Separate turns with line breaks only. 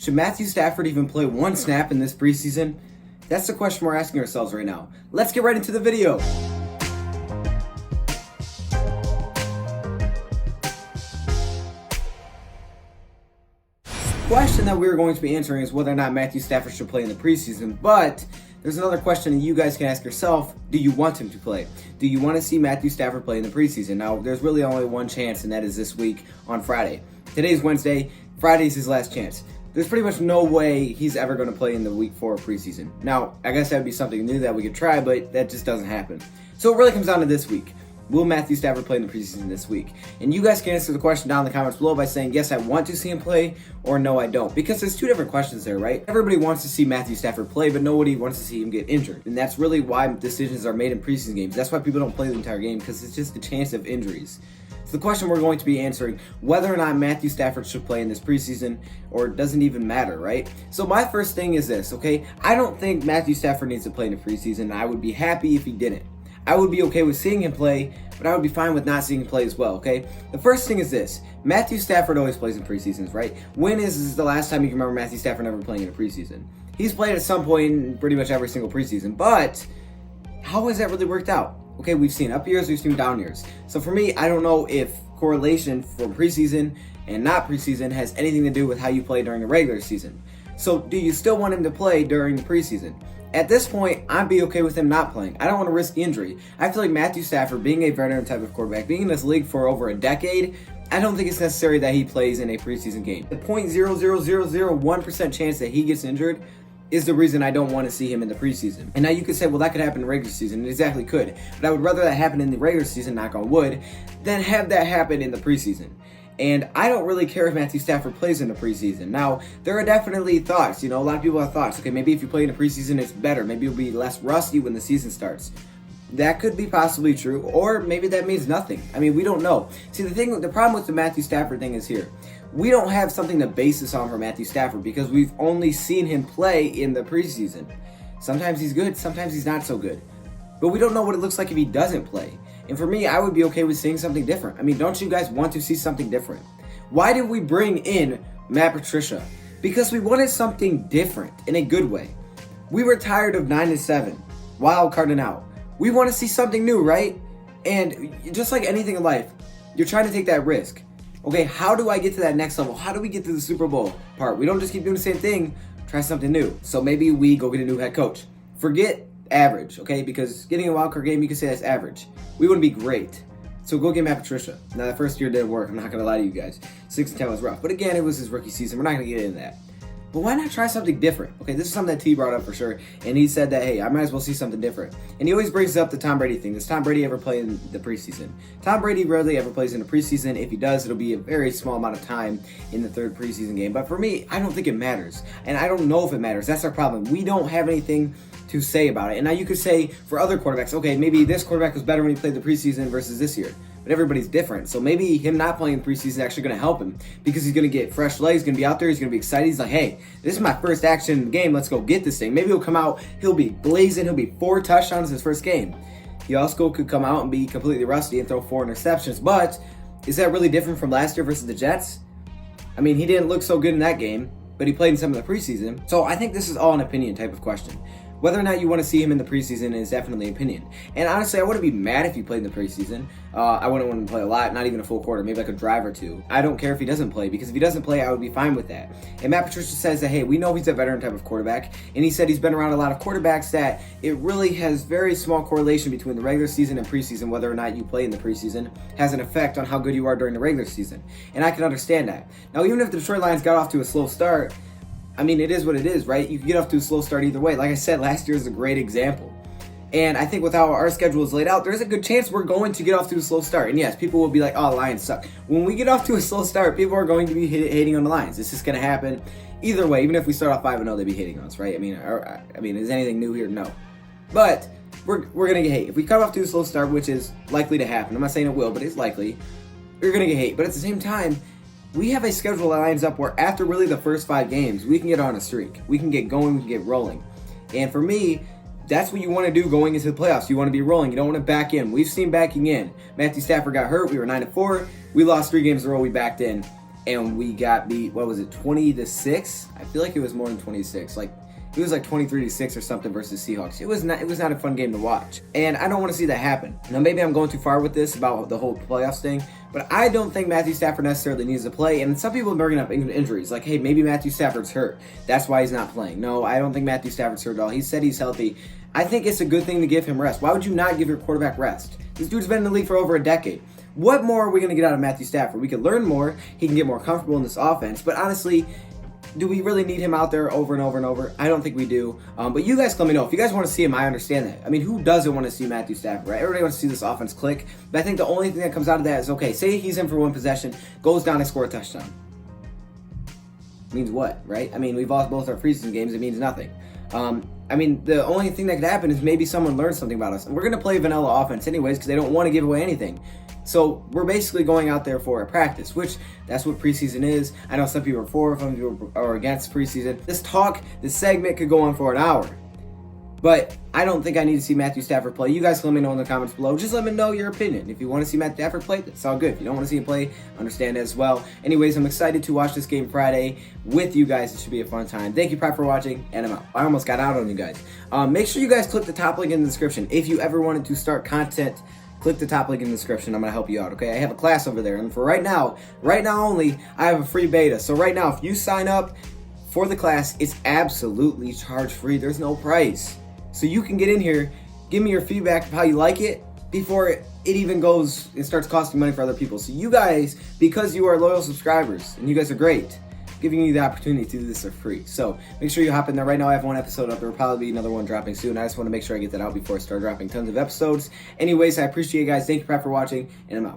Should Matthew Stafford even play one snap in this preseason? That's the question we're asking ourselves right now. Let's get right into the video. The question that we're going to be answering is whether or not Matthew Stafford should play in the preseason, but there's another question that you guys can ask yourself. Do you want him to play? Do you want to see Matthew Stafford play in the preseason? Now, there's really only one chance, and that is this week on Friday. Today's Wednesday. Friday's his last chance. There's pretty much no way he's ever going to play in the week 4 preseason. Now, I guess that would be something new that we could try, but that just doesn't happen. So it really comes down to this week. Will Matthew Stafford play in the preseason this week? And you guys can answer the question down in the comments below by saying, yes, I want to see him play, or no, I don't. Because there's two different questions there, right? Everybody wants to see Matthew Stafford play, but nobody wants to see him get injured. And that's really why decisions are made in preseason games. That's why people don't play the entire game, because it's just a chance of injuries. So the question we're going to be answering, whether or not Matthew Stafford should play in this preseason, or it doesn't even matter, right? So my first thing is this, okay? I don't think Matthew Stafford needs to play in the preseason. I would be happy if he didn't. I would be okay with seeing him play, but I would be fine with not seeing him play as well, okay? The first thing is this. Matthew Stafford always plays in preseasons, right? When is the last time you can remember Matthew Stafford ever playing in a preseason? He's played at some point in pretty much every single preseason, but how has that really worked out? Okay, we've seen up years, we've seen down years. So for me, I don't know if correlation from preseason and not preseason has anything to do with how you play during the regular season. So do you still want him to play during the preseason? At this point, I'd be okay with him not playing. I don't want to risk injury. I feel like Matthew Stafford, being a veteran type of quarterback, being in this league for over a decade, I don't think it's necessary that he plays in a preseason game. The 0.00001% chance that he gets injured is the reason I don't want to see him in the preseason. And now you could say, well, that could happen in the regular season. It exactly could. But I would rather that happen in the regular season, knock on wood, than have that happen in the preseason. And I don't really care if Matthew Stafford plays in the preseason. Now, there are definitely thoughts. A lot of people have thoughts. Okay, maybe if you play in the preseason, it's better. Maybe you'll be less rusty when the season starts. That could be possibly true, or maybe that means nothing. I mean, we don't know. See, the problem with the Matthew Stafford thing is here. We don't have something to base this on for Matthew Stafford because we've only seen him play in the preseason. Sometimes he's good, sometimes he's not so good. But we don't know what it looks like if he doesn't play. And for me, I would be okay with seeing something different. I mean, don't you guys want to see something different? Why did we bring in Matt Patricia? Because we wanted something different in a good way. We were tired of 9-7, wild carding out. We want to see something new, right? And just like anything in life, you're trying to take that risk. Okay, how do I get to that next level? How do we get to the Super Bowl part? We don't just keep doing the same thing, try something new. So maybe we go get a new head coach. Forget average, okay? Because getting a wild card game, you can say that's average. We want to be great. So go get Matt Patricia. Now, the first year didn't work. I'm not going to lie to you guys. 6-10 was rough. But again, it was his rookie season. We're not going to get into that. But why not try something different? Okay, this is something that T brought up for sure. And he said that, hey, I might as well see something different. And he always brings up the Tom Brady thing. Does Tom Brady ever play in the preseason? Tom Brady rarely ever plays in the preseason. If he does, it'll be a very small amount of time in the third preseason game. But for me, I don't think it matters. And I don't know if it matters. That's our problem. We don't have anything to say about it. And now you could say for other quarterbacks, okay, maybe this quarterback was better when he played the preseason versus this year. But everybody's different. So maybe him not playing in preseason is actually going to help him because he's going to get fresh legs, he's going to be out there, he's going to be excited. He's like, hey, this is my first action in the game. Let's go get this thing. Maybe he'll come out, he'll be blazing, he'll be 4 touchdowns his first game. He also could come out and be completely rusty and throw 4 interceptions. But is that really different from last year versus the Jets? I mean, he didn't look so good in that game, but he played in some of the preseason. So I think this is all an opinion type of question. Whether or not you want to see him in the preseason is definitely an opinion. And honestly, I wouldn't be mad if he played in the preseason. I wouldn't want him to play a lot, not even a full quarter, maybe like a drive or two. I don't care if he doesn't play, because if he doesn't play, I would be fine with that. And Matt Patricia says that, hey, we know he's a veteran type of quarterback, and he said he's been around a lot of quarterbacks that it really has very small correlation between the regular season and preseason. Whether or not you play in the preseason has an effect on how good you are during the regular season. And I can understand that. Now, even if the Detroit Lions got off to a slow start, I mean, it is what it is, right? You can get off to a slow start either way. Like I said, last year is a great example. And I think with how our schedule is laid out, there's a good chance we're going to get off to a slow start. And yes, people will be like, oh, Lions suck. When we get off to a slow start, people are going to be hating on the Lions. It's just going to happen. Either way, even if we start off 5-0, they'd be hating on us, right? I mean, is anything new here? No. But we're going to get hate. If we come off to a slow start, which is likely to happen, I'm not saying it will, but it's likely, we're going to get hate. But at the same time, we have a schedule that lines up where after really the first 5 games, we can get on a streak. We can get going, we can get rolling. And for me, that's what you want to do going into the playoffs. You want to be rolling. You don't want to back in. We've seen backing in. Matthew Stafford got hurt. We were 9-4. We lost 3 games in a row. We backed in. and we got beat, what was it, 20-6? I feel like it was more than 26. Like, it was like 23-6 or something versus Seahawks. It was not a fun game to watch. And I don't want to see that happen. Now, maybe I'm going too far with this about the whole playoffs thing, but I don't think Matthew Stafford necessarily needs to play. And some people are bringing up injuries. Like, hey, maybe Matthew Stafford's hurt. That's why he's not playing. No, I don't think Matthew Stafford's hurt at all. He said he's healthy. I think it's a good thing to give him rest. Why would you not give your quarterback rest? This dude's been in the league for over a decade. What more are we going to get out of Matthew Stafford? We could learn more. He can get more comfortable in this offense. But honestly, do we really need him out there over and over and over? I don't think we do. But you guys let me know. If you guys want to see him, I understand that. I mean, who doesn't want to see Matthew Stafford, right? Everybody wants to see this offense click. But I think the only thing that comes out of that is, okay, say he's in for one possession, goes down and score a touchdown. Means what, right? I mean, we've lost both our preseason games. It means nothing. I mean, the only thing that could happen is maybe someone learns something about us. And we're going to play vanilla offense anyways because they don't want to give away anything. So we're basically going out there for a practice, which that's what preseason is. I know some people are for, some people are against preseason. This segment could go on for an hour. But I don't think I need to see Matthew Stafford play. You guys can let me know in the comments below. Just let me know your opinion. If you want to see Matthew Stafford play, that's all good. If you don't want to see him play, understand as well. Anyways, I'm excited to watch this game Friday with you guys. It should be a fun time. Thank you, Prep, for watching, and I'm out. I almost got out on you guys. Make sure you guys click the top link in the description. If you ever wanted to start content, click the top link in the description. I'm going to help you out, okay? I have a class over there, and for right now only, I have a free beta. So right now, if you sign up for the class, it's absolutely charge-free. There's no price. So you can get in here, give me your feedback of how you like it before it even goes and starts costing money for other people. So you guys, because you are loyal subscribers, and you guys are great, giving you the opportunity to do this for free. So make sure you hop in there. Right now I have one episode up. There will probably be another one dropping soon. I just want to make sure I get that out before I start dropping tons of episodes. Anyways, I appreciate you guys. Thank you, Prep, for watching, and I'm out.